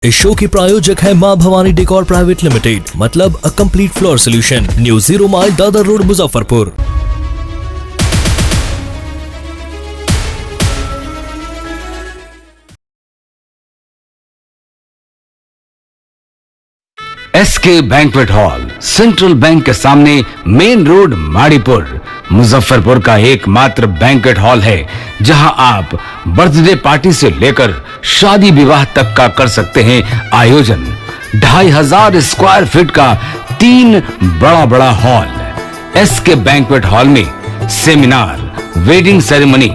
इस शो की प्रायोजक है मां भवानी डेकोर प्राइवेट लिमिटेड, मतलब a complete floor solution, new 0 mile Dadar road, Muzaffarpur. SK banquet hall, central bank के सामने, मेन रोड, माड़ीपुर, मुजफ्फरपुर का एकमात्र बैंक्वेट हॉल है जहां आप बर्थडे पार्टी से लेकर शादी विवाह तक का कर सकते हैं आयोजन। 2500 स्क्वायर फीट का 3 बड़ा हॉल। एसके बैंक्वेट हॉल में seminar, wedding ceremony,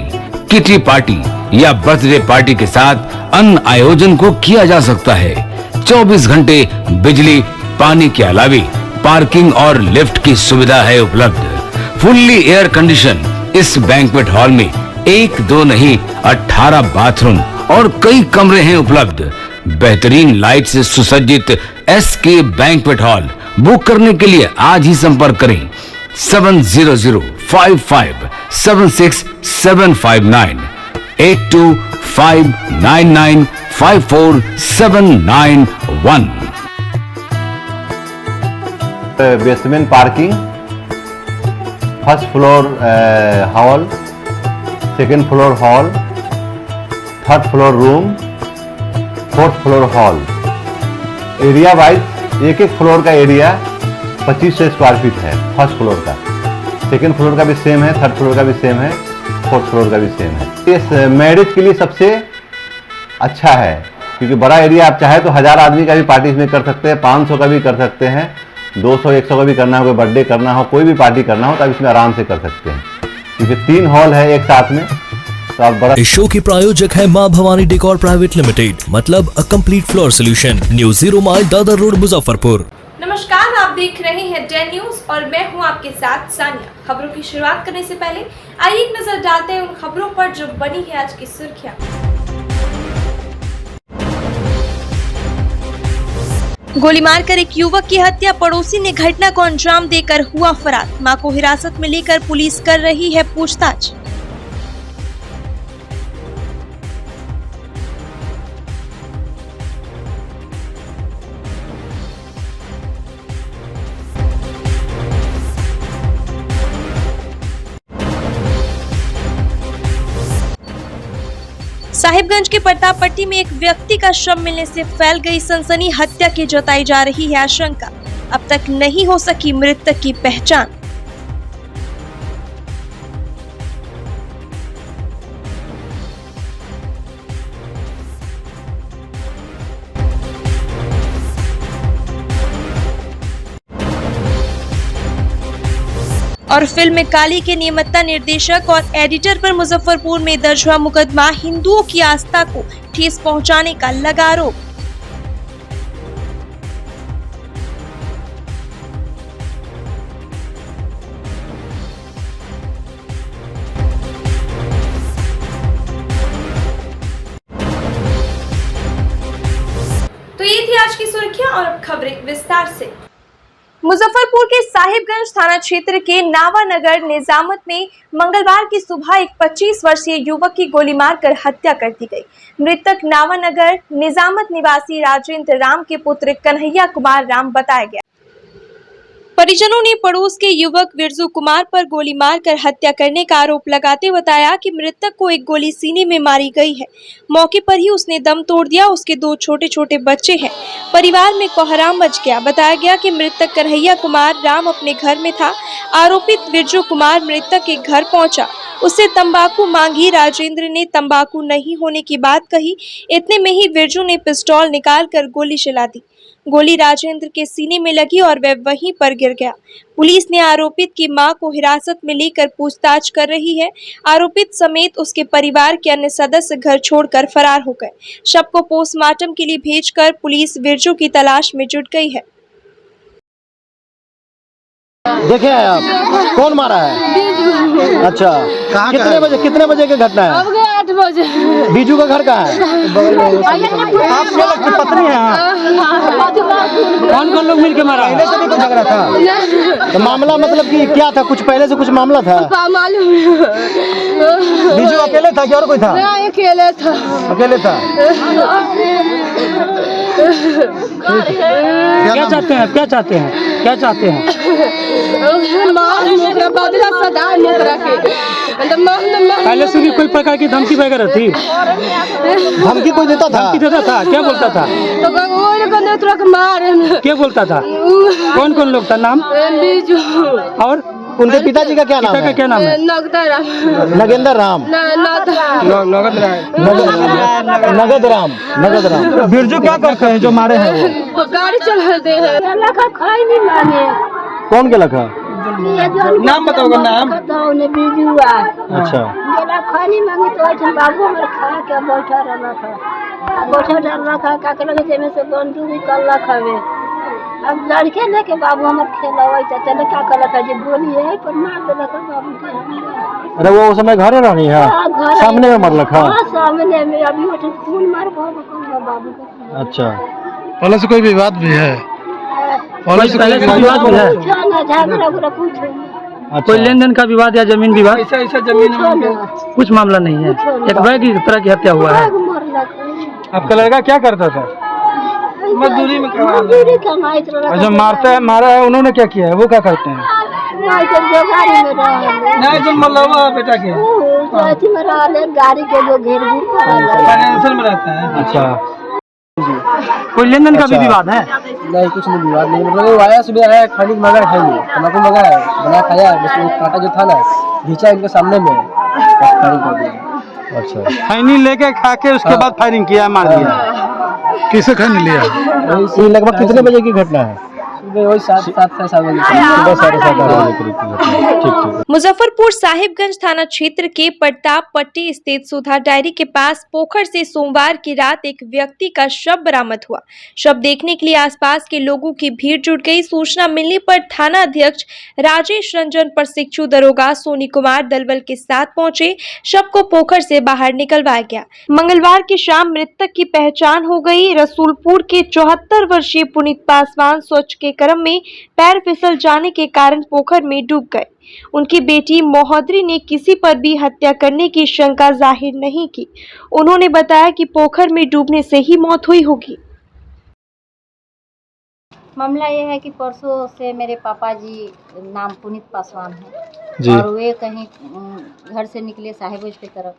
kitty party या बर्थडे पार्टी के साथ अन्य आयोजन को किया जा सकता है। 24 घंटे बिजली पानी के अलावे पार्किंग और लिफ्ट की सुविधा है उपलब्ध। फुल्ली एयर कंडीशन इस बैंक्वेट हॉल में 1, 2 नहीं 18 बाथरूम और कई कमरे हैं उपलब्ध। बेहतरीन लाइट से सुसज्जित एसके बैंक्वेट हॉल बुक करने के लिए आज ही संपर्क करें 7005576759 8259954791। Basement parking, first floor hall, second floor hall, third floor room, fourth floor hall. Area wise एक फ्लोर का एरिया 2500 स्क्वायर फीट है। फर्स्ट फ्लोर का, सेकेंड फ्लोर का भी सेम है, थर्ड फ्लोर का भी सेम है, फोर्थ फ्लोर का भी सेम है। इस मैरिज के लिए सबसे अच्छा है क्योंकि बड़ा एरिया, आप चाहे तो 1000 आदमी का भी पार्टी इसमें कर सकते हैं, 500 का भी कर सकते हैं, 200-100 का भी करना हो, कोई बर्थडे करना हो, कोई भी पार्टी करना हो तो आप इसमें आराम से कर सकते हैं क्योंकि 3 हॉल है एक साथ में। तो आप बड़ा। इस शो की प्रायोजक है मां भवानी डेकोर प्राइवेट लिमिटेड, मतलब a complete floor solution, new 0 mile Dadar road, Muzaffarpur. नमस्कार, आप देख रहे हैं डेन न्यूज और मैं हूं आपके साथ सानिया। खबरों की शुरुआत करने से पहले आइए एक नजर डालते हैं उन खबरों पर जो बनी है आज की सुर्खियां। गोली मारकर एक युवक की हत्या, पड़ोसी ने घटना को अंजाम देकर हुआ फरार। मां को हिरासत में लेकर पुलिस कर रही है पूछताछ। साहिबगंज के प्रतापपट्टी में एक व्यक्ति का शव मिलने से फैल गई सनसनी। हत्या की जताई जा रही है आशंका। अब तक नहीं हो सकी मृतक की पहचान। और फिल्म में काली के नियमित्ता निर्देशक और एडिटर पर मुजफ्फरपुर में दर्ज हुआ मुकदमा। हिंदुओं की आस्था को ठेस पहुंचाने का लगा आरोप। तो ये थी आज की सुर्खियां और अब खबरें विस्तार से। मुजफ्फरपुर के साहिबगंज थाना क्षेत्र के नावानगर निजामत में मंगलवार की सुबह एक 25 वर्षीय युवक की गोली मारकर हत्या कर दी गई। मृतक नावानगर निजामत निवासी राजेंद्र राम के पुत्र कन्हैया कुमार राम बताया गया। परिजनों ने पड़ोस के युवक बिरजू कुमार पर गोली मारकर हत्या करने का आरोप लगाते बताया कि मृतक को एक गोली सीने में मारी गई है। मौके पर ही उसने दम तोड़ दिया। उसके 2 छोटे बच्चे हैं। परिवार में कोहराम मच गया। बताया गया कि मृतक कन्हैया कुमार राम अपने घर में था। आरोपित बिरजू कुमार मृतक के घर पहुंचा, उससे तंबाकू मांगी। राजेंद्र ने तंबाकू नहीं होने की बात कही। इतने में ही बिरजू ने पिस्तौल निकालकर गोली चला दी। गोली राजेंद्र के सीने में लगी और वह वहीं पर गिर गया। पुलिस ने आरोपित की मां को हिरासत में लेकर पूछताछ कर रही है। आरोपित समेत उसके परिवार के अन्य सदस्य घर छोड़कर फरार हो गए। शव को पोस्टमार्टम के लिए भेजकर पुलिस बिरजू की तलाश में जुट गई है। देखे हैं आप कौन मारा है? अच्छा, कितने बजे की घटना है? 8 बजे। बीजू का घर कहाँ है? आप लोग की पत्नी है? कौन लोग मिलके मारा? पहले से भी कोई झगड़ा था? तो मामला मतलब कि क्या था? कुछ पहले से कुछ मामला था? मालूम। बीजू अकेले था कि और कोई था? अकेले था। अकेले था। क्या चाहते हैं, क्या चाहते हैं, क्या चाहते हैं? पहले से भी कोई प्रकार की धमकी वगैरह थी? धमकी कोई देता था? धमकी देता था? क्या बोलता था? क्या बोलता था? कौन कौन लोग था? नाम? और उनके पिताजी का क्या नाम पिता का है? क्या नाम है? नगेंद्र राम, नगद राम। बिरजू क्या करते हैं जो मारे हैं वो? गाड़ी चलाते हैं, खाई नहीं माने। कौन के लखा? नाम बताओगे? नाम? बिजुआ अच्छा, गेला खानी मांगी तो ऐसे बाबू हमर खा के बैठा रहना था का के लगे जेमे से बंदूक निकल खावे। अब लड़के लेके बाबू हमर खेलावे चले का कल का जे गोली है पर मार देला का बाबू के। अरे वो उस समय घरे रहनी है, सामने में मर लखा? हां सामने में, अभी वो खून मार बाबू का। अच्छा, पहले से कोई विवाद भी है? पहले से विवाद भी है? झगड़ा कुछ कोई लेन देन का विवाद या जमीन विवाद? ऐसा जमीन कुछ मामला नहीं है। एक वैग की तरह की हत्या हुआ है। आपका लड़का क्या करता था? मजदूरी में कमाई। जो मारता है, मारा है, उन्होंने क्या किया है? वो क्या करते हैं? नहीं जो मल्लवा बेटा के गाड़ी के जो घेर फाइनेंशियल में रहता है। अच्छा, कोई लेन देन का भी विवाद है? नहीं कुछ नहीं, विवाद नहीं। मतलब वो आया सुबह आया, खाने मगर है नहीं, तम्बाकू मगर है, बना खाया, बस वो कांटा जो था ना घींचा इनके सामने में, फायरिंग कर दिया। अच्छा, खैनी लेके खा के उसके बाद फायरिंग किया, मार दिया। किसे खैनी लिया? ये लगभग कितने बजे की घटना है? वही 7 बजे, सुबह 7:30 बजे की घटना। ठीक। मुजफ्फरपुर साहिबगंज थाना क्षेत्र के प्रताप पट्टी स्थित सुधा डायरी के पास पोखर से सोमवार की रात एक व्यक्ति का शव बरामद हुआ। शव देखने के लिए आसपास के लोगों की भीड़ जुट गई। सूचना मिलने पर थाना अध्यक्ष राजेश रंजन प्रशिक्षु दरोगा सोनी कुमार दलबल के साथ पहुंचे। शव को पोखर से बाहर निकलवाया गया। मंगलवार की शाम मृतक की पहचान हो गई। रसूलपुर के 74 वर्षीय पुनीत पासवान स्वच्छ के क्रम में पैर फिसल जाने के कारण पोखर में डूब गए। उनकी बेटी महोदरी ने किसी पर भी हत्या करने की शंका जाहिर नहीं की। उन्होंने बताया कि पोखर में डूबने से ही मौत हुई होगी। मामला ये है कि परसों से मेरे पापा जी नाम पुनीत पासवान जी। है और वे कहीं घर से निकले साहिबगंज की तरफ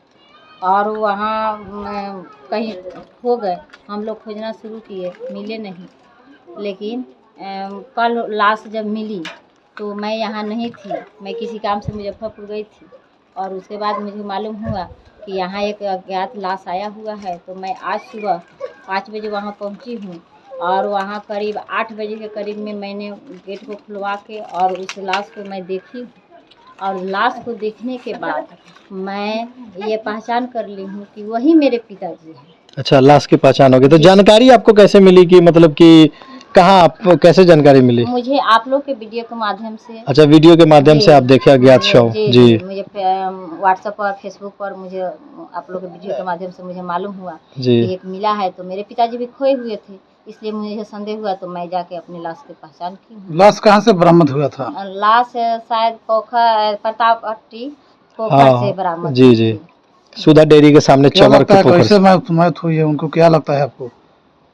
और वहाँ कहीं खो गए। हम लोग खोजना शुरू किए, मिले नहीं। लेकिन कल लाश जब मिली तो मैं यहाँ नहीं थी, मैं किसी काम से मुजफ्फरपुर गई थी और उसके बाद मुझे मालूम हुआ कि यहाँ एक अज्ञात लाश आया हुआ है। तो मैं आज सुबह 5 बजे वहाँ पहुँची हूँ और वहाँ करीब 8 बजे के करीब में मैंने गेट को खुलवा के और उस लाश को मैं देखी और लाश को देखने के बाद मैं ये पहचान कर ली हूँ कि वही मेरे पिताजी हैं। अच्छा, लाश की पहचान हो गई। तो जानकारी आपको कैसे मिली कि मतलब कि कहाँ आप कैसे जानकारी मिली? मुझे आप लोग के वीडियो के माध्यम से। अच्छा, वीडियो के माध्यम से आप देखे अज्ञात शव? जी, मुझे व्हाट्सएप और फेसबुक पर मुझे आप लोग के वीडियो के माध्यम से मुझे मालूम हुआ जी कि एक मिला है। तो मेरे पिताजी भी खोए हुए थे, इसलिए मुझे संदेह हुआ तो मैं जाके अपनी लाश की पहचान की हूँ। लाश कहाँ से बरामद हुआ था? लाश शायद पोखर प्रताप पट्टी पोखर से बरामद। जी, सुधा डेयरी के सामने चवर के पोखर से। मौत हुई है, उनको क्या लगता है आपको?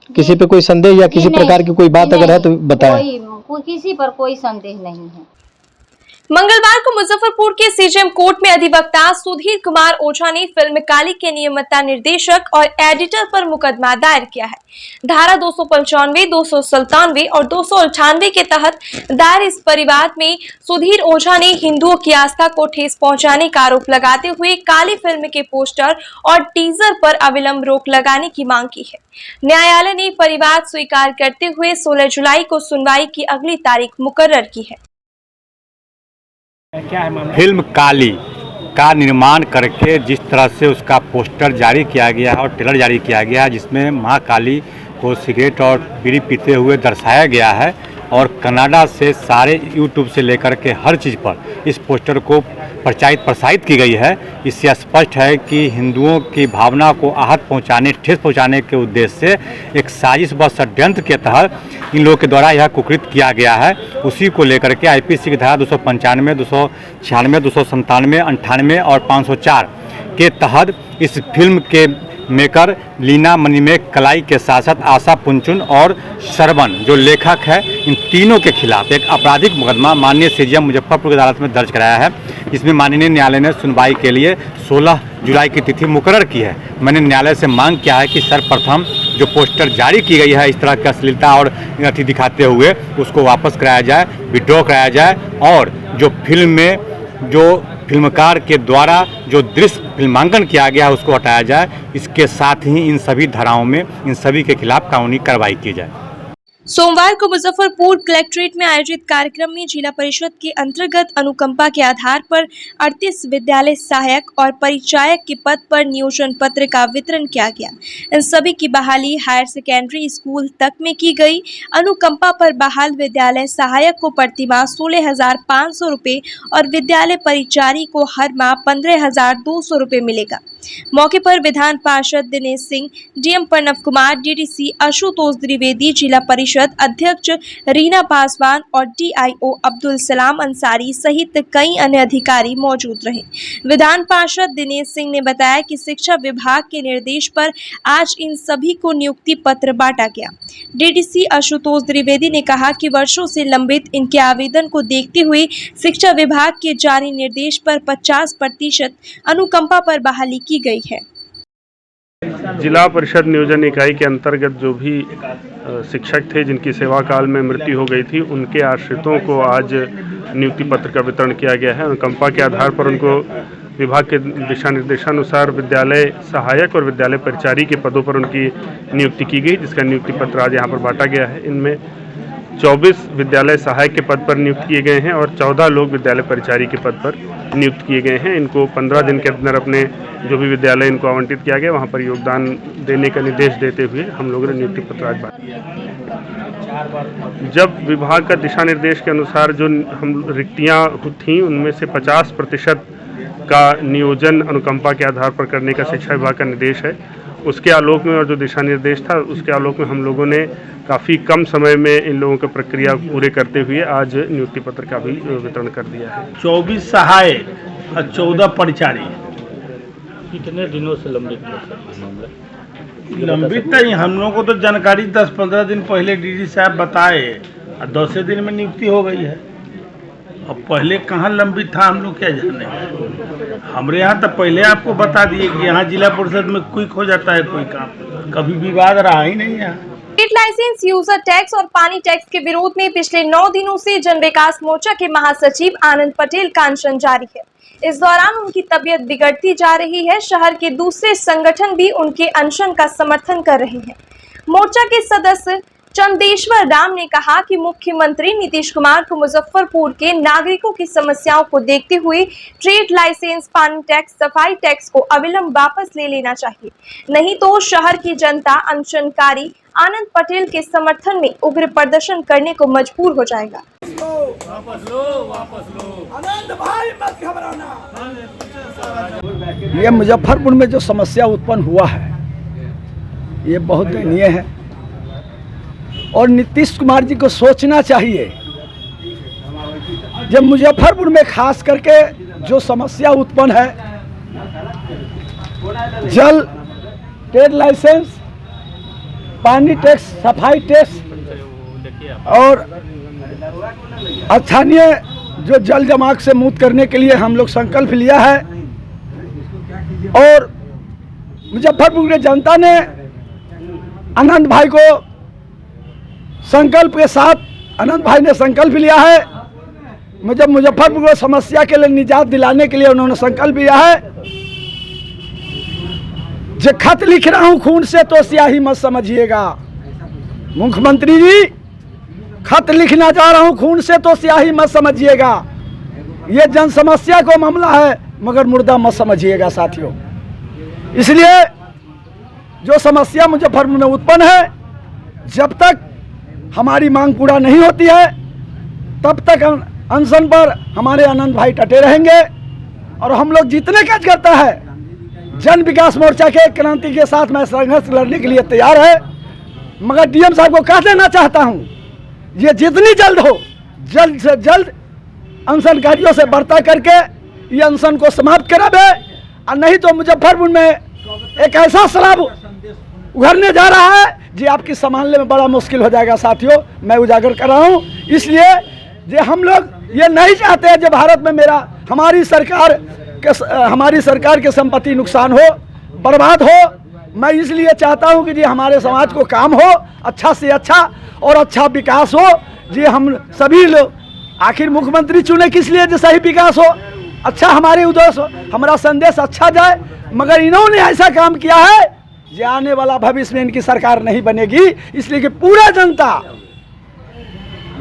किसी पे कोई संदेह या किसी प्रकार की कोई बात अगर है तो बताएं। किसी पर कोई संदेह नहीं है। मंगलवार को मुजफ्फरपुर के सीजेएम कोर्ट में अधिवक्ता सुधीर कुमार ओझा ने फिल्म काली के नियमित निर्देशक और एडिटर पर मुकदमा दायर किया है। धारा 295, 297 और 298 के तहत दायर इस परिवाद में सुधीर ओझा ने हिंदुओं की आस्था को ठेस पहुंचाने का आरोप लगाते हुए काली फिल्म के पोस्टर और टीजर पर अविलंब रोक लगाने की मांग की है। न्यायालय ने परिवाद स्वीकार करते हुए 16 जुलाई को सुनवाई की अगली तारीख मुकर्रर की है। फिल्म काली का निर्माण करके जिस तरह से उसका पोस्टर जारी किया गया है और ट्रेलर जारी किया गया है, जिसमें मां काली को सिगरेट और बीड़ी पीते हुए दर्शाया गया है और कनाडा से सारे यूट्यूब से लेकर के हर चीज़ पर इस पोस्टर को प्रसारित की गई है। इससे स्पष्ट है कि हिंदुओं की भावना को आहत पहुंचाने, ठेस पहुंचाने के उद्देश्य से एक साजिश व षड्यंत्र के तहत इन लोगों के द्वारा यह कुकृत किया गया है। उसी को लेकर के आईपीसी की धारा 295, 296, 297, 98 और 504 के तहत इस फिल्म के मेकर लीना मणिमेक कलाई के साथ साथ आशा पुंचुन और श्रवण जो लेखक है, इन तीनों के खिलाफ एक आपराधिक मुकदमा माननीय सीजीएम मुजफ्फरपुर की अदालत में दर्ज कराया है। इसमें माननीय न्यायालय ने सुनवाई के लिए 16 जुलाई की तिथि मुकर्रर की है। मैंने न्यायालय से मांग किया है कि सर्वप्रथम जो पोस्टर जारी की गई है इस तरह की अश्लीलता और अति दिखाते हुए उसको वापस कराया जाए, विड्रॉ कराया जाए और जो फिल्म में जो फिल्मकार के द्वारा जो दृश्य फिल्मांकन किया गया है उसको हटाया जाए। इसके साथ ही इन सभी धाराओं में इन सभी के खिलाफ कानूनी कार्रवाई की जाए। सोमवार को मुजफ्फरपुर कलेक्ट्रेट में आयोजित कार्यक्रम में जिला परिषद के अंतर्गत अनुकंपा के आधार पर 38 विद्यालय सहायक और परिचायक के पद पर नियोजन पत्र का वितरण किया गया। इन सभी की बहाली हायर सेकेंडरी स्कूल तक में की गई। अनुकंपा पर बहाल विद्यालय सहायक को प्रतिमाह 16,500 रुपये और विद्यालय परिचारी को हर माह 15,200 रुपये मिलेगा। मौके पर विधान पार्षद दिनेश सिंह, डीएम प्रणव कुमार, डीडीसी आशुतोष द्विवेदी, जिला परिषद अध्यक्ष रीना पासवान और डीआईओ अब्दुल सलाम अंसारी सहित कई अन्य अधिकारी मौजूद रहे। विधान पार्षद दिनेश सिंह ने बताया कि शिक्षा विभाग के निर्देश पर आज इन सभी को नियुक्ति पत्र बांटा गया। डीडीसी आशुतोष द्विवेदी ने कहा कि वर्षों से लंबित इनके आवेदन को देखते हुए शिक्षा विभाग के जारी निर्देश पर 50% अनुकंपा पर बहाली की गई है। जिला परिषद नियोजन इकाई के अंतर्गत जो भी शिक्षक थे जिनकी सेवा काल में मृत्यु हो गई थी उनके आश्रितों को आज नियुक्ति पत्र का वितरण किया गया है। अनुकंपा के आधार पर उनको विभाग के दिशा निर्देशानुसार विद्यालय सहायक और विद्यालय परिचारी के पदों पर उनकी नियुक्ति की गई, जिसका नियुक्ति पत्र आज यहाँ पर बांटा गया है। इनमें 24 विद्यालय सहायक के पद पर नियुक्त किए गए हैं और 14 लोग विद्यालय परिचारी के पद पर नियुक्त किए गए हैं। इनको 15 दिन के अंदर अपने जो भी विद्यालय इनको आवंटित किया गया वहाँ पर योगदान देने का निर्देश देते हुए हम लोगों ने नियुक्ति पत्र आज बांटा। जब विभाग का दिशा निर्देश के अनुसार जो हम रिक्तियाँ थीं उनमें से 50% का नियोजन अनुकंपा के आधार पर करने का शिक्षा विभाग का निर्देश है। उसके आलोक में और जो दिशा निर्देश था उसके आलोक में हम लोगों ने काफ़ी कम समय में इन लोगों की प्रक्रिया पूरे करते हुए आज नियुक्ति पत्र का भी वितरण कर दिया है। 24 सहायक और 14 परिचारी। कितने दिनों से लंबित लंबित नहीं, हम लोगों को तो जानकारी 10-15 दिन पहले डीडी साहब बताए और 10 दिन में नियुक्ति हो गई है। अब पहले कहाँ लंबित था हम लोग क्या जाने। हमारे यहाँ तो पहले आपको बता दिए कि यहाँ जिला परिषद में क्विक हो जाता है कोई काम, कभी विवाद रहा ही नहीं है। ट्रेड लाइसेंस, यूजर टैक्स और पानी टैक्स के विरोध में पिछले 9 दिनों से जन विकास मोर्चा के महासचिव आनंद पटेल का अनशन जारी है। इस दौरान उनकी तबीयत बिगड़ती जा रही है। शहर के दूसरे संगठन भी उनके अनशन का समर्थन कर रहे हैं। मोर्चा के सदस्य चंदेश्वर राम ने कहा कि मुख्यमंत्री नीतीश कुमार को मुजफ्फरपुर के नागरिकों की समस्याओं को देखते हुए ट्रेड लाइसेंस, पानी टैक्स, सफाई टैक्स को अविलंब वापस ले लेना चाहिए, नहीं तो शहर की जनता अनशनकारी आनंद पटेल के समर्थन में उग्र प्रदर्शन करने को मजबूर हो जाएगा। वापस लो, वापस लो। आनंद भाई मत घबराना। ये मुजफ्फरपुर में जो समस्या उत्पन्न हुआ है ये बहुत दयनीय है और नीतीश कुमार जी को सोचना चाहिए। जब मुजफ्फरपुर में खास करके जो समस्या उत्पन्न है, जल, ट्रेड लाइसेंस, पानी टैक्स, सफाई टैक्स और स्थानीय जो जल जमाव से मुक्त करने के लिए हम लोग संकल्प लिया है और मुजफ्फरपुर की जनता ने आनंद भाई को संकल्प के साथ, आनंद भाई ने संकल्प लिया है। मुझे मुजफ्फरपुर को समस्या के लिए निजात दिलाने के लिए उन्होंने संकल्प लिया है। जो खत लिख रहा हूं खून से तो स्याही मत समझिएगा। मुख्यमंत्री जी, खत लिखना चाह रहा हूं खून से तो स्याही मत समझिएगा। ये जन समस्या को मामला है मगर मुर्दा मत समझिएगा साथियों। इसलिए जो समस्या मुजफ्फरपुर में उत्पन्न है, जब तक हमारी मांग पूरा नहीं होती है तब तक अनशन पर हमारे आनंद भाई डटे रहेंगे और हम लोग जितने काज करता है जन विकास मोर्चा के क्रांति के साथ मैं संघर्ष लड़ने के लिए तैयार है। मगर डीएम साहब को कह देना चाहता हूं, ये जितनी जल्द हो जल्द से जल्द अनशनकारियों से वार्ता करके ये अनशन को समाप्त करावे और नहीं तो मुजफ्फरपुर में एक ऐसा शराब उभरने जा रहा है जी आपकी संभालने में बड़ा मुश्किल हो जाएगा साथियों, मैं उजागर कर रहा हूँ। इसलिए जो हम लोग ये नहीं चाहते हैं जो भारत में हमारी सरकार के संपत्ति नुकसान हो, बर्बाद हो। मैं इसलिए चाहता हूँ कि जी हमारे समाज को काम हो, अच्छा से अच्छा और अच्छा विकास हो। जी हम सभी लोग आखिर मुख्यमंत्री चुने किस लिए, जो सही विकास हो, अच्छा हमारे उद्देश्य, हमारा संदेश अच्छा जाए। मगर इन्होंने ऐसा काम किया है जो आने वाला भविष्य में इनकी सरकार नहीं बनेगी, इसलिए कि पूरा जनता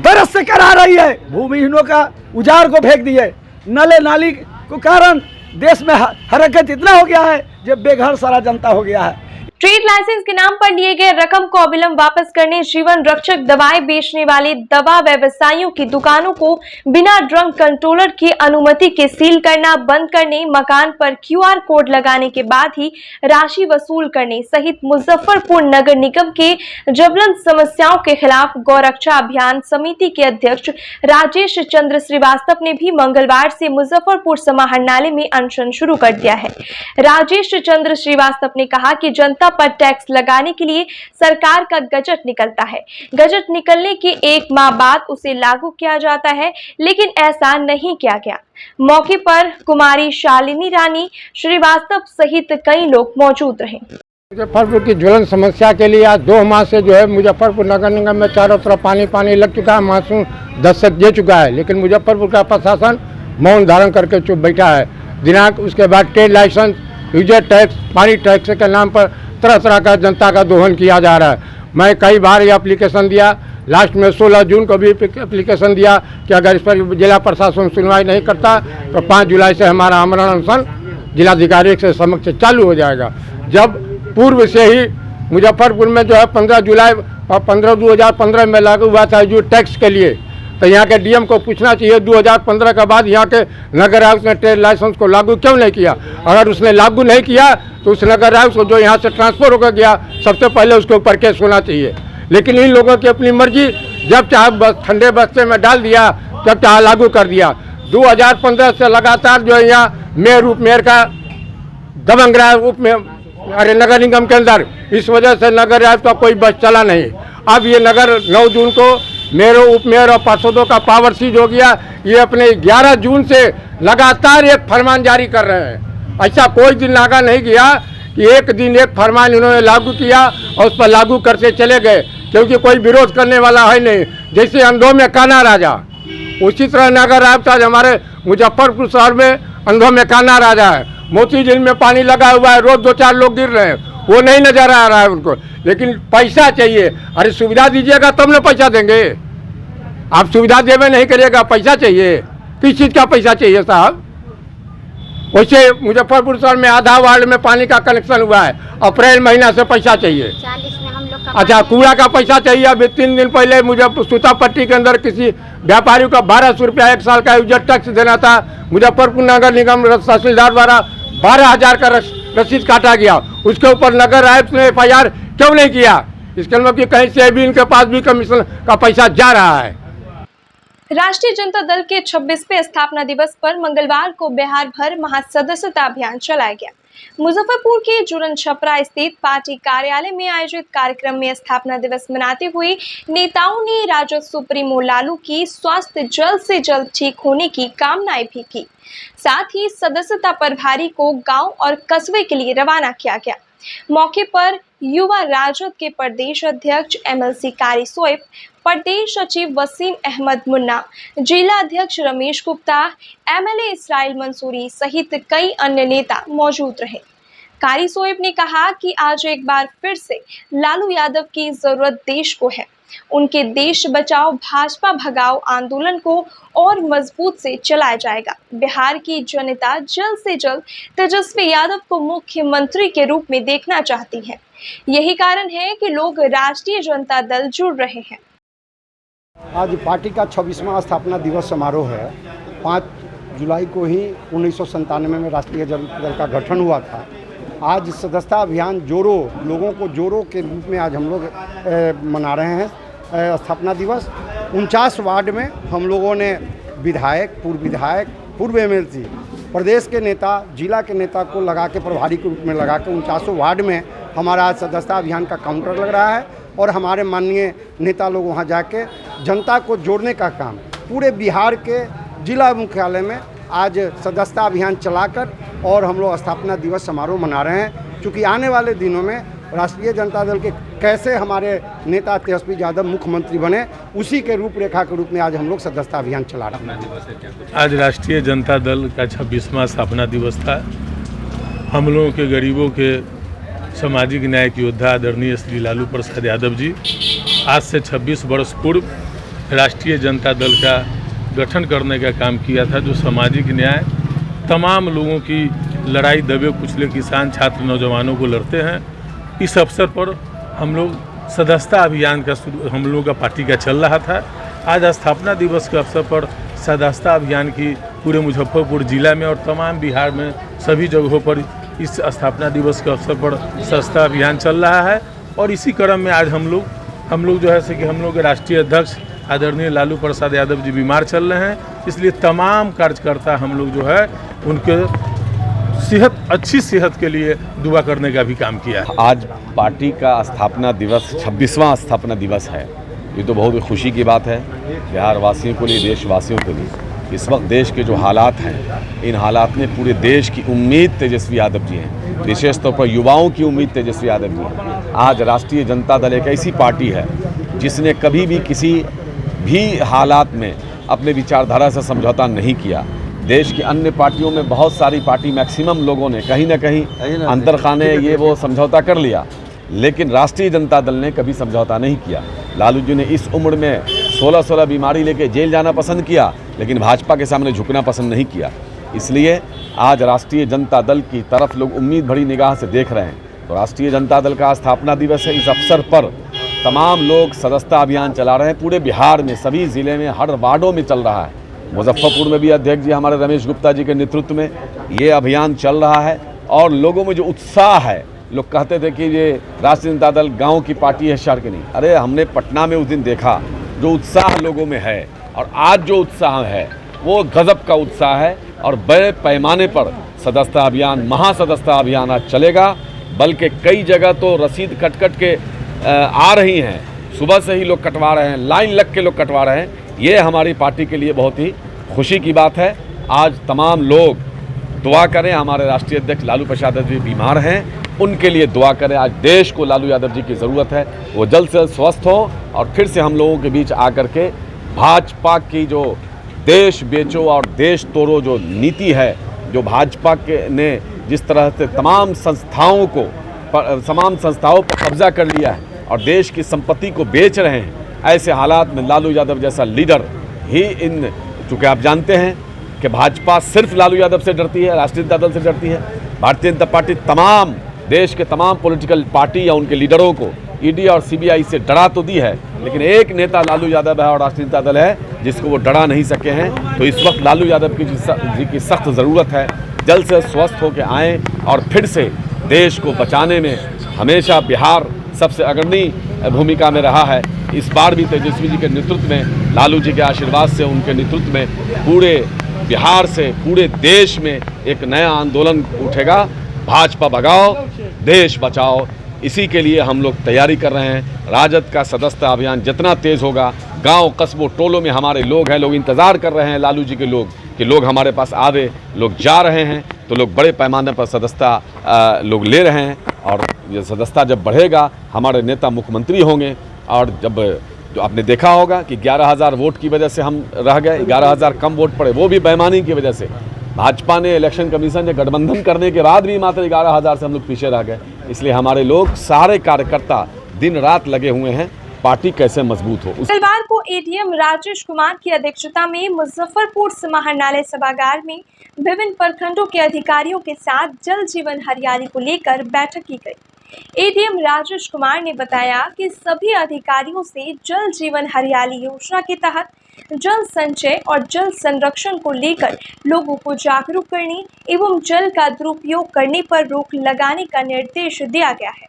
दरस से करा रही है। भूमिहीनों का उजाड़ को फेंक दिए, नले नाली को कारण देश में हरकत इतना हो गया है जब बेघर सारा जनता हो गया है। ट्रेड लाइसेंस के नाम पर लिए गए रकम को अविलंब वापस करने, जीवन रक्षक दवाएं बेचने वाले दवा व्यवसायियों की दुकानों को बिना ड्रग कंट्रोलर की अनुमति के सील करना बंद करने, मकान पर QR कोड लगाने के बाद ही राशि वसूल करने सहित मुजफ्फरपुर नगर निगम के ज्वलंत समस्याओं के खिलाफ गौरक्षा अभियान समिति के अध्यक्ष राजेश चंद्र श्रीवास्तव ने भी मंगलवार से मुजफ्फरपुर समाहरणालय में अनशन शुरू कर दिया है। राजेश चंद्र श्रीवास्तव ने कहा कि जनता पर टैक्स लगाने के लिए सरकार का गजट निकलता है, गजट निकलने के 1 माह बाद उसे लागू किया जाता है, लेकिन ऐसा नहीं किया गया। मौके पर कुमारी शालिनी रानी श्रीवास्तव सहित कई लोग मौजूद रहे। मुजफ्फरपुर की ज्वलन समस्या के लिए आज 2 माह से जो है मुजफ्फरपुर नगर निगम में चारों तरफ पानी लग चुका है, मानसून दस्तक दे चुका है, लेकिन मुजफ्फरपुर का प्रशासन मौन धारण करके चुप बैठा है। दिनांक उसके बाद ट्रेड लाइसेंस, यूजर टैक्स, पानी टैक्स के नाम पर तरह तरह का जनता का दोहन किया जा रहा है। मैं कई बार ये एप्लीकेशन दिया, लास्ट में 16 जून को भी एप्लीकेशन दिया कि अगर इस पर जिला प्रशासन सुनवाई नहीं करता तो 5 जुलाई से हमारा आमरण अनशन जिलाधिकारी के समक्ष चालू हो जाएगा। जब पूर्व से ही मुजफ्फरपुर में जो है 15/2015 में लागू हुआ था जो टैक्स के लिए, तो यहाँ के डीएम को पूछना चाहिए 2015 के बाद यहाँ के नगर आयुक्त ने ट्रेड लाइसेंस को लागू क्यों नहीं किया। अगर उसने लागू नहीं किया तो उस नगर आयुक्त को जो यहाँ से ट्रांसफर होकर गया सबसे पहले उसके ऊपर केस होना चाहिए। लेकिन इन लोगों की अपनी मर्जी, जब चाहे बस ठंडे बस्ते में डाल दिया, जब चाहे लागू कर दिया। 2015 से लगातार जो है यहाँ मेयर उप मेयर का दबंग रहा है नगर निगम के अंदर, इस वजह से नगर आयुक्त का कोई बस चला नहीं। अब ये नगर 9 जून को मेयरों उप मेयर और पार्षदों का पावर सीज हो गया। ये अपने 11 जून से लगातार एक फरमान जारी कर रहे हैं। ऐसा कोई दिन नागा नहीं गया कि एक दिन एक फरमान इन्होंने लागू किया और उस पर लागू करते चले गए, क्योंकि कोई विरोध करने वाला है नहीं। जैसे अंधों में काना राजा, उसी तरह नगर आयुक्त आज हमारे मुजफ्फरपुर शहर में अंधों में काना राजा है। मोती झील में पानी लगा हुआ है, रोज 2-4 लोग गिर रहे हैं, वो नहीं नजर आ रहा है उनको, लेकिन पैसा चाहिए। अरे सुविधा दीजिएगा तब न पैसा देंगे, आप सुविधा देवे नहीं करिएगा, पैसा चाहिए। किस चीज़ का पैसा चाहिए साहब? वैसे मुजफ्फरपुर शहर में आधा वार्ड में पानी का कनेक्शन हुआ है, अप्रैल महीना से पैसा चाहिए। 40 में हम लोग का अच्छा, कूड़ा का पैसा चाहिए। अभी 3 दिन पहले मुजफ्फर सूतापट्टी के अंदर किसी व्यापारी को 1200 रुपया 1 साल का यूजर टैक्स देना था। मुजफ्फरपुर नगर निगम तहसीलदार द्वारा 12,000 का रसीद काटा गया। उसके ऊपर नगर आयुक्त ने FIR क्यों नहीं किया? इसके मतलब कि कहीं से भी इनके पास भी कमीशन का पैसा जा रहा है। राष्ट्रीय जनता दल के 26वें स्थापना दिवस पर मंगलवार को बिहार भर महासदस्यता अभियान चलाया गया। मुजफ्फरपुर के जुरन छपरा स्थित पार्टी कार्यालय में आयोजित कार्यक्रम में स्थापना दिवस मनाते हुए नेताओं ने राजद सुप्रीमो लालू की स्वास्थ्य जल्द से जल्द ठीक होने की कामनाएं भी की। साथ ही सदस्यता प्रभारी को गांव और कस्बे के लिए रवाना किया गया। मौके पर युवा राजद के प्रदेश अध्यक्ष MLC कारी सोएब, प्रदेश सचिव वसीम अहमद मुन्ना, जिला अध्यक्ष रमेश गुप्ता, MLA इसराइल मंसूरी सहित कई अन्य नेता मौजूद रहे। कारी सोएब ने कहा कि आज एक बार फिर से लालू यादव की जरूरत देश को है। उनके देश बचाओ भाजपा भगाओ आंदोलन को और मजबूत से चलाया जाएगा। बिहार की जनता जल्द से जल्द तेजस्वी यादव को मुख्यमंत्री के रूप में देखना चाहती है। यही कारण है कि लोग राष्ट्रीय जनता दल जुड़ रहे हैं। आज पार्टी का 26वां स्थापना दिवस समारोह है। 5 जुलाई को ही 1997 में राष्ट्रीय जनता दल का गठन हुआ था। आज सदस्यता अभियान लोगों को जोड़ों के रूप में आज हम लोग मना रहे हैं स्थापना दिवस। 49 वार्ड में हम लोगों ने विधायक, पूर्व MLC प्रदेश के नेता, जिला के नेता को लगा के, प्रभारी के रूप में लगा के 49 वार्ड में हमारा आज सदस्यता अभियान का काउंटर लग रहा है और हमारे माननीय नेता लोग वहाँ जाके जनता को जोड़ने का काम पूरे बिहार के जिला मुख्यालय में आज सदस्यता अभियान चलाकर और हम लोग स्थापना दिवस समारोह मना रहे हैं। क्योंकि आने वाले दिनों में राष्ट्रीय जनता दल के कैसे हमारे नेता तेजस्वी यादव मुख्यमंत्री बने, उसी के रूपरेखा के रूप में आज हम लोग सदस्यता अभियान चला रहे हैं। आज राष्ट्रीय जनता दल का 26वां स्थापना दिवस था। हम लोगों के गरीबों के सामाजिक न्याय के योद्धा आदरणीय श्री लालू प्रसाद यादव जी आज से 26 वर्ष पूर्व राष्ट्रीय जनता दल का गठन करने का काम किया था, जो सामाजिक न्याय, तमाम लोगों की लड़ाई, दबे कुचले किसान, छात्र, नौजवानों को लड़ते हैं। इस अवसर पर हम लोग सदस्यता अभियान का हम लोगों का पार्टी का चल रहा था। आज स्थापना दिवस के अवसर पर सदस्यता अभियान की पूरे मुजफ्फरपुर जिला में और तमाम बिहार में सभी जगहों पर इस स्थापना दिवस के अवसर पर सदस्यता अभियान चल रहा है। और इसी क्रम में आज हम लोग जो है कि हम लोग के राष्ट्रीय अध्यक्ष आदरणीय लालू प्रसाद यादव जी बीमार चल रहे हैं, इसलिए तमाम कार्यकर्ता हम लोग जो है उनके अच्छी सेहत के लिए दुआ करने का भी काम किया है। आज पार्टी का स्थापना दिवस 26वां स्थापना दिवस है। ये तो बहुत ही खुशी की बात है बिहार वासियों के लिए, देशवासियों के लिए। इस वक्त देश के जो हालात हैं, इन हालात में पूरे देश की उम्मीद तेजस्वी यादव जी हैं, विशेष तौर पर युवाओं की उम्मीद तेजस्वी यादव जी हैं। आज राष्ट्रीय जनता दल एक ऐसी पार्टी है जिसने कभी भी किसी भी हालात में अपने विचारधारा से समझौता नहीं किया। देश की अन्य पार्टियों में बहुत सारी पार्टी, मैक्सिमम लोगों ने कहीं ना कहीं अंदर खाने ये वो समझौता कर लिया, लेकिन राष्ट्रीय जनता दल ने कभी समझौता नहीं किया। लालू जी ने इस उम्र में 16 बीमारी लेके जेल जाना पसंद किया, लेकिन भाजपा के सामने झुकना पसंद नहीं किया। इसलिए आज राष्ट्रीय जनता दल की तरफ लोग उम्मीद भरी निगाह से देख रहे हैं। तो राष्ट्रीय जनता दल का स्थापना दिवस है। इस अवसर पर तमाम लोग सदस्यता अभियान चला रहे हैं। पूरे बिहार में सभी ज़िले में हर वार्डों में चल रहा है। मुजफ्फरपुर में भी अध्यक्ष जी हमारे रमेश गुप्ता जी के नेतृत्व में ये अभियान चल रहा है और लोगों में जो उत्साह है, लोग कहते थे कि ये राष्ट्रीय जनता दल गांव की पार्टी है, शहर की नहीं। अरे हमने पटना में उस दिन देखा जो उत्साह लोगों में है, और आज जो उत्साह है वो गजब का उत्साह है। और बड़े पैमाने पर सदस्यता अभियान, महासदस्यता अभियान आज चलेगा। बल्कि कई जगह तो रसीद कट के आ रही हैं, सुबह से ही लोग कटवा रहे हैं, लाइन लग के लोग कटवा रहे हैं। ये हमारी पार्टी के लिए बहुत ही खुशी की बात है। आज तमाम लोग दुआ करें, हमारे राष्ट्रीय अध्यक्ष लालू प्रसाद यादव जी बीमार हैं, उनके लिए दुआ करें। आज देश को लालू यादव जी की ज़रूरत है, वो जल्द से जल्द स्वस्थ हो और फिर से हम लोगों के बीच आकर के भाजपा की जो देश बेचो और देश तोड़ो जो नीति है, जो भाजपा के ने जिस तरह से तमाम संस्थाओं पर कब्जा कर लिया है और देश की संपत्ति को बेच रहे हैं, ऐसे हालात में लालू यादव जैसा लीडर ही चूँकि आप जानते हैं कि भाजपा सिर्फ लालू यादव से डरती है, राष्ट्रीय जनता दल से डरती है। भारतीय जनता पार्टी तमाम देश के तमाम पॉलिटिकल पार्टी या उनके लीडरों को ईडी और सीबीआई से डरा तो दी है, लेकिन एक नेता लालू यादव है और राष्ट्रीय जनता दल है जिसको वो डरा नहीं सके हैं। तो इस वक्त लालू यादव जी की सख्त ज़रूरत है, जल्द से स्वस्थ होकर आएँ और फिर से देश को बचाने में हमेशा बिहार सबसे अग्रणी भूमिका में रहा है। इस बार भी तेजस्वी जी के नेतृत्व में, लालू जी के आशीर्वाद से, उनके नेतृत्व में पूरे बिहार से पूरे देश में एक नया आंदोलन उठेगा, भाजपा भगाओ देश बचाओ। इसी के लिए हम लोग तैयारी कर रहे हैं। राजद का सदस्यता अभियान जितना तेज़ होगा, गांव कस्बों टोलों में हमारे लोग हैं, लोग इंतज़ार कर रहे हैं लालू जी के लोग कि लोग हमारे पास आवे, लोग जा रहे हैं। तो लोग बड़े पैमाने पर सदस्यता लोग ले रहे हैं और ये सदस्यता जब बढ़ेगा, हमारे नेता मुख्यमंत्री होंगे। और जब जो आपने देखा होगा कि 11,000 वोट की वजह से हम रह गए, 11,000 कम वोट पड़े, वो भी बेईमानी की वजह से। भाजपा ने, इलेक्शन कमीशन ने गठबंधन करने के बाद भी मात्र 11,000 से हम लोग पीछे रह गए। इसलिए हमारे लोग, सारे कार्यकर्ता दिन रात लगे हुए हैं, पार्टी कैसे मजबूत हो। मंगलवार को एडीएम राजेश कुमार की अध्यक्षता में मुजफ्फरपुर समाहरणालय सभागार में विभिन्न प्रखंडों के अधिकारियों के साथ जल जीवन हरियाली को लेकर बैठक की गई। एडीएम राजेश कुमार ने बताया कि सभी अधिकारियों से जल जीवन हरियाली योजना के तहत जल संचय और जल संरक्षण को लेकर लोगों को जागरूक करने एवं जल का दुरुपयोग करने पर रोक लगाने का निर्देश दिया गया है।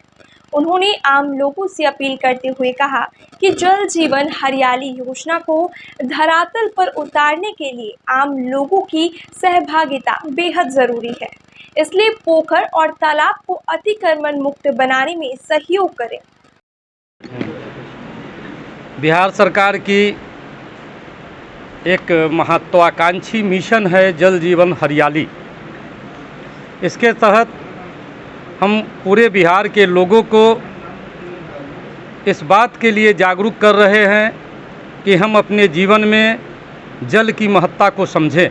उन्होंने आम लोगों से अपील करते हुए कहा कि जल जीवन हरियाली योजना को धरातल पर उतारने के लिए आम लोगों की सहभागिता बेहद जरूरी है, इसलिए पोखर और तालाब को अतिक्रमण मुक्त बनाने में सहयोग करें। बिहार सरकार की एक महत्वाकांक्षी मिशन है जल जीवन हरियाली। इसके तहत हम पूरे बिहार के लोगों को इस बात के लिए जागरूक कर रहे हैं कि हम अपने जीवन में जल की महत्ता को समझें।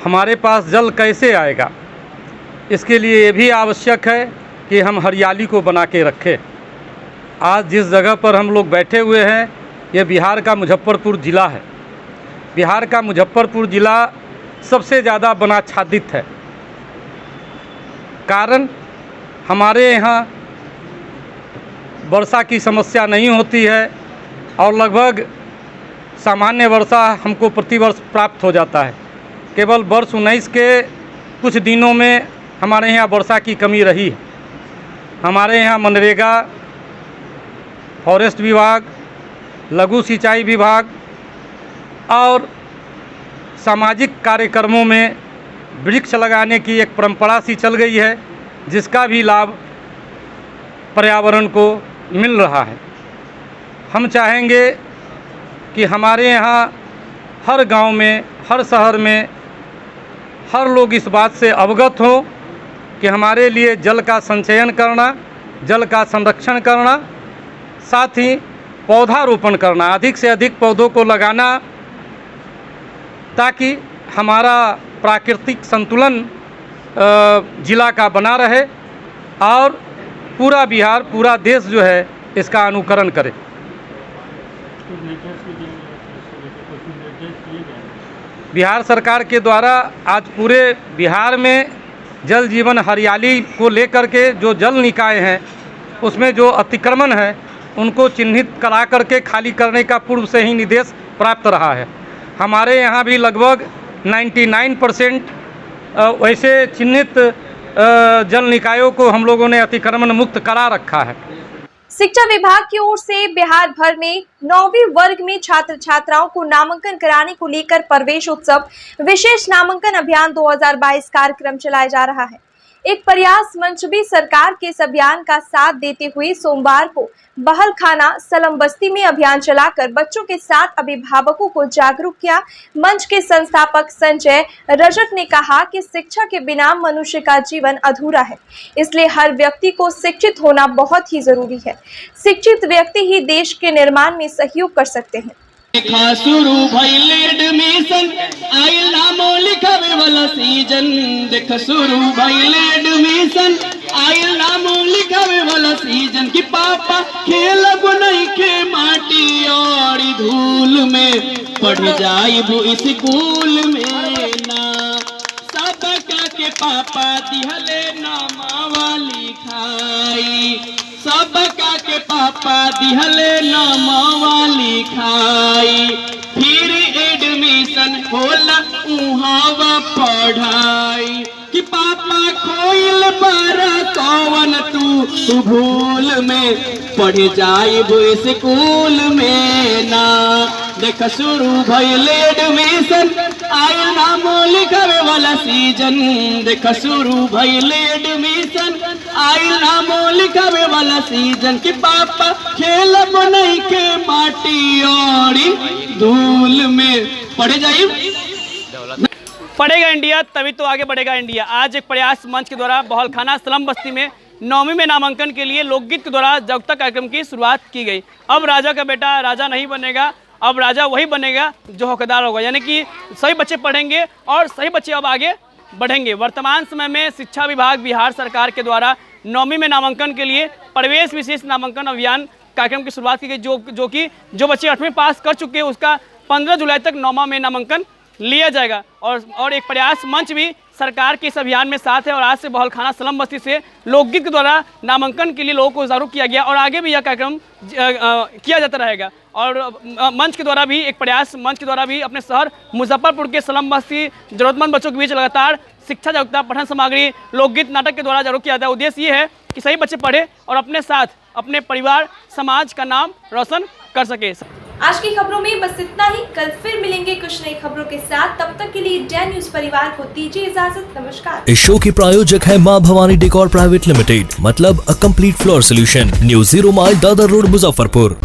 हमारे पास जल कैसे आएगा, इसके लिए ये भी आवश्यक है कि हम हरियाली को बना के रखें। आज जिस जगह पर हम लोग बैठे हुए हैं, ये बिहार का मुजफ्फरपुर ज़िला है। बिहार का मुजफ्फरपुर ज़िला सबसे ज़्यादा वनाच्छादित है। कारण हमारे यहाँ वर्षा की समस्या नहीं होती है और लगभग सामान्य वर्षा हमको प्रतिवर्ष प्राप्त हो जाता है। केवल वर्ष 19 के कुछ दिनों में हमारे यहाँ वर्षा की कमी रही है। हमारे यहाँ मनरेगा, फॉरेस्ट विभाग, लघु सिंचाई विभाग और सामाजिक कार्यक्रमों में वृक्ष लगाने की एक परंपरा सी चल गई है, जिसका भी लाभ पर्यावरण को मिल रहा है। हम चाहेंगे कि हमारे यहाँ हर गांव में, हर शहर में हर लोग इस बात से अवगत हों कि हमारे लिए जल का संचयन करना, जल का संरक्षण करना, साथ ही पौधारोपण करना, अधिक से अधिक पौधों को लगाना, ताकि हमारा प्राकृतिक संतुलन जिला का बना रहे और पूरा बिहार, पूरा देश जो है इसका अनुकरण करे। बिहार सरकार के द्वारा आज पूरे बिहार में जल जीवन हरियाली को लेकर के जो जल निकाय हैं, उसमें जो अतिक्रमण है उनको चिन्हित करा करके खाली करने का पूर्व से ही निर्देश प्राप्त रहा है। हमारे यहाँ भी लगभग 99% वैसे चिन्हित जल निकायों को हम लोगों ने अतिक्रमण मुक्त करा रखा है। शिक्षा विभाग की ओर से बिहार भर में 9वीं वर्ग में छात्र छात्राओं को नामांकन कराने को लेकर प्रवेश उत्सव विशेष नामांकन अभियान 2022 कार्यक्रम चलाया जा रहा है। एक प्रयास मंच भी सरकार के इस अभियान का साथ देते हुए सोमवार को बहलखाना सलम बस्ती में अभियान चलाकर बच्चों के साथ अभिभावकों को जागरूक किया। मंच के संस्थापक संजय रजक ने कहा कि शिक्षा के बिना मनुष्य का जीवन अधूरा है, इसलिए हर व्यक्ति को शिक्षित होना बहुत ही जरूरी है। शिक्षित व्यक्ति ही देश के निर्माण में सहयोग कर सकते हैं। शुरू भइल एडमिशन आइल नामो लिखावे वाला सीजन, देख शुरू भइल एडमिशन आइल नामो लिखावे वाला सीजन की पापा खेलब नहीं के माटी और धूल में पढ़ जाइबू स्कूल में ना, सबका के पापा दिहले नामावा लिखाई, सबका के पापा दिहले नामावा लिखाई, फिर एडमिशन होला उहावा पढ़ाई कि पापा खोइल बारा कौन तू भूल में पढ़ जाइबू स्कूल में ना, देख शुरू भइल एडमिशन आइल नामो लिखावे वाला सीजन, देख शुरू भइल एडमिशन आइल नामो लिखावे वाला सीजन कि पापा खेलब नहीं के माटी और धूल में पढ़ जाइब। पढ़ेगा इंडिया तभी तो आगे बढ़ेगा इंडिया। आज एक प्रयास मंच के द्वारा बहलखाना सलम बस्ती में 9वीं में नामांकन के लिए लोकगीत के द्वारा जागरूकता कार्यक्रम की शुरुआत की गई। अब राजा का बेटा राजा नहीं बनेगा, अब राजा वही बनेगा जो हकदार होगा, यानी कि सही बच्चे पढ़ेंगे और सही बच्चे अब आगे बढ़ेंगे। वर्तमान समय में शिक्षा विभाग बिहार सरकार के द्वारा 9वीं में नामांकन के लिए प्रवेश विशेष नामांकन अभियान कार्यक्रम की शुरुआत की गई, जो बच्चे 8वीं पास कर चुके हैं उसका 15 जुलाई तक 9वां में नामांकन लिया जाएगा। और एक प्रयास मंच भी सरकार के इस अभियान में साथ है और आज से बहलखाना सलम बस्ती से लोकगीत के द्वारा नामांकन के लिए लोगों को जागरूक किया गया और आगे भी यह कार्यक्रम किया जाता रहेगा। और मंच के द्वारा भी एक प्रयास मंच के द्वारा भी अपने शहर मुजफ्फरपुर के सलम बस्ती जरूरतमंद बच्चों के बीच लगातार शिक्षा जागरूकता, पठन सामग्री, लोकगीत, नाटक के द्वारा जागरूक किया जाता है। उद्देश्य ये है कि सभी बच्चे पढ़े और अपने साथ अपने परिवार समाज का नाम रोशन कर सके। आज की खबरों में बस इतना ही। कल फिर मिलेंगे कुछ नई खबरों के साथ। तब तक के लिए डैन न्यूज परिवार को दीजिए इजाजत। नमस्कार। इस शो के प्रायोजक है मां भवानी डेकोर प्राइवेट लिमिटेड, मतलब a complete floor solution, new 0 mile Dadar road Muzaffarpur.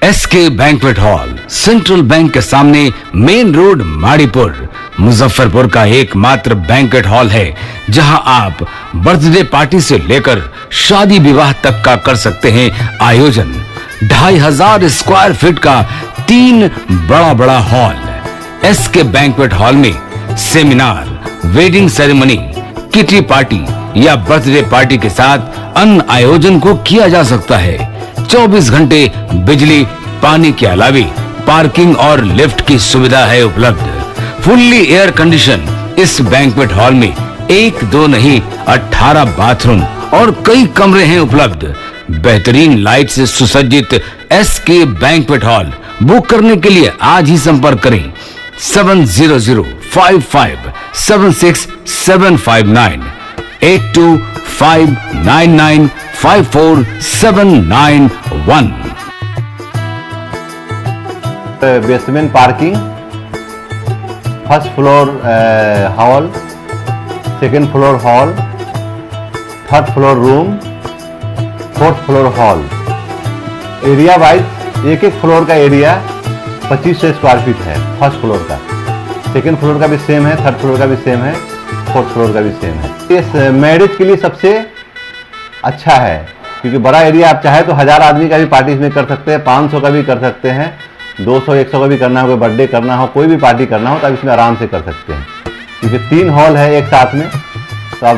SK banquet hall central bank के सामने मेन रोड माड़ीपुर मुजफ्फरपुर का एकमात्र बैंक्वेट हॉल है जहां आप बर्थडे पार्टी से लेकर शादी विवाह तक का कर सकते हैं आयोजन। 2500 स्क्वायर फीट का 3 बड़ा हॉल। SK बैंक्वेट हॉल में seminar, wedding ceremony, kitty party या बर्थडे पार्टी के साथ अन्य आयोजन को किया जा सकता है। 24 घंटे बिजली पानी के अलावे पार्किंग और लिफ्ट की सुविधा है उपलब्ध। फुल्ली एयर कंडीशन इस बैंक्वेट हॉल में 1, 2 नहीं 18 बाथरूम और कई कमरे हैं उपलब्ध। बेहतरीन लाइट से सुसज्जित SK बैंक्वेट हॉल बुक करने के लिए आज ही संपर्क करें 7005576759 8259954791। Basement parking, first floor hall, second floor hall, third floor room, fourth floor hall. Area wise एक फ्लोर का एरिया 2500 स्क्वायर फीट है फर्स्ट फ्लोर का। सेकेंड फ्लोर का भी सेम है, थर्ड फ्लोर का भी सेम है, फोर्थ फ्लोर का भी सेम है। इस मैरिज के लिए सबसे अच्छा है क्योंकि बड़ा एरिया आप चाहे तो 1000 आदमी का भी पार्टी इसमें कर सकते हैं, 500 का भी कर सकते हैं, 200-100 का भी करना हो, कोई बर्थडे करना हो, कोई भी पार्टी करना हो तो आप इसमें आराम से कर सकते हैं क्योंकि 3 हॉल है एक साथ में, तो आप